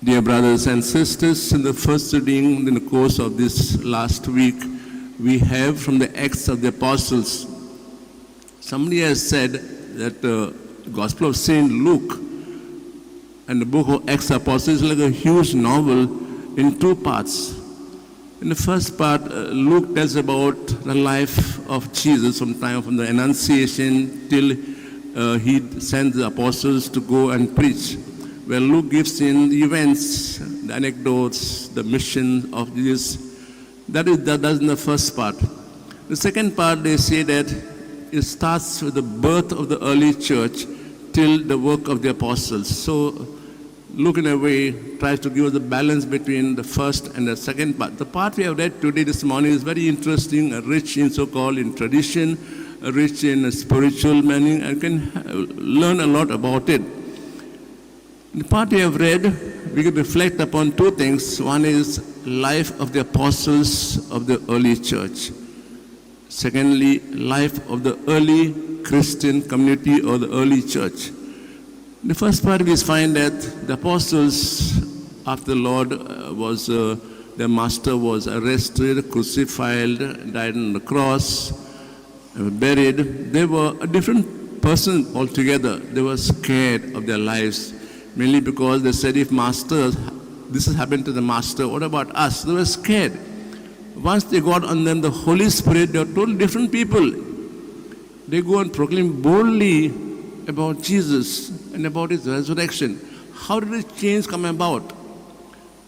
Dear brothers and sisters, in the first reading in the course of this last week, we have from the Acts of the Apostles. Somebody has said that the Gospel of St. Luke and the book of Acts of the Apostles is like a huge novel in two parts. In the first part, Luke tells about the life of Jesus from the Annunciation till he sends the apostles to go and preach. Where Luke gives in the events, the anecdotes, the mission of Jesus. That's in the first part. The second part, they say that it starts with the birth of the early church till the work of the apostles. So Luke, in a way, tries to give us the balance between the first and the second part. The part we have read today, this morning, is very interesting, rich in so-called in tradition, rich in spiritual meaning, and can learn a lot about it. The part we have read, we can reflect upon two things. One is life of the apostles of the early church. Secondly, life of the early Christian community or the early church. The first part we find that the apostles, after the Lord their master was arrested, crucified, died on the cross, buried, they were a different person altogether. They were scared of their lives. Mainly because they said, if master, this has happened to the master, what about us? They were scared. Once they got on them the Holy Spirit, they were totally different people. They go and proclaim boldly about Jesus and about his resurrection. How did this change come about?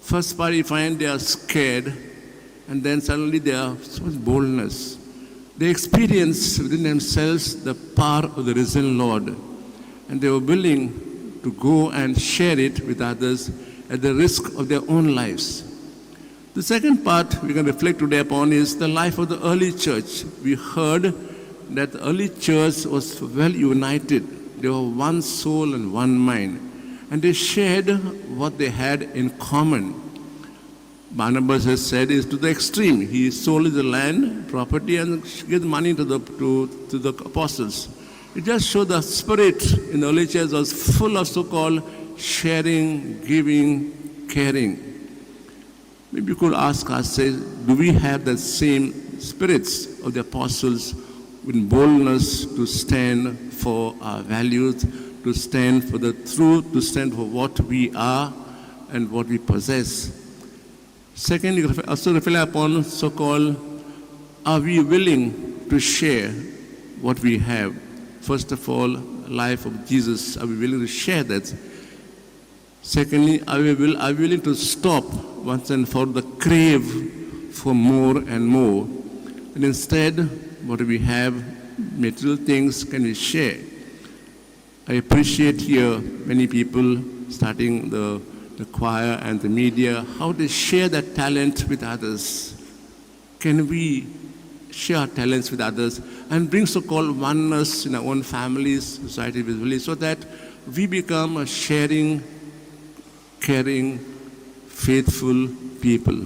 First part you find they are scared, and then suddenly they are so much boldness. They experience within themselves the power of the risen Lord, and they were willing to go and share it with others at the risk of their own lives. The second part we can reflect today upon is the life of the early church. We heard that the early church was well united. They were one soul and one mind. And they shared what they had in common. Barnabas has said is to the extreme. He sold the land, property, and gave money to the apostles. It just showed the spirit in the early church was full of so-called sharing, giving, caring. Maybe you could ask ourselves, do we have the same spirits of the apostles with boldness to stand for our values, to stand for the truth, to stand for what we are and what we possess? Second, you also reflect upon so-called, are we willing to share what we have? First of all, life of Jesus, are we willing to share that? Secondly, are we willing to stop once and for the crave for more and more? And instead, what do we have? Material things can we share? I appreciate here many people starting the choir and the media, how they share that talent with others. Can we share our talents with others and bring so-called oneness in our own families, society, village, so that we become a sharing, caring, faithful people.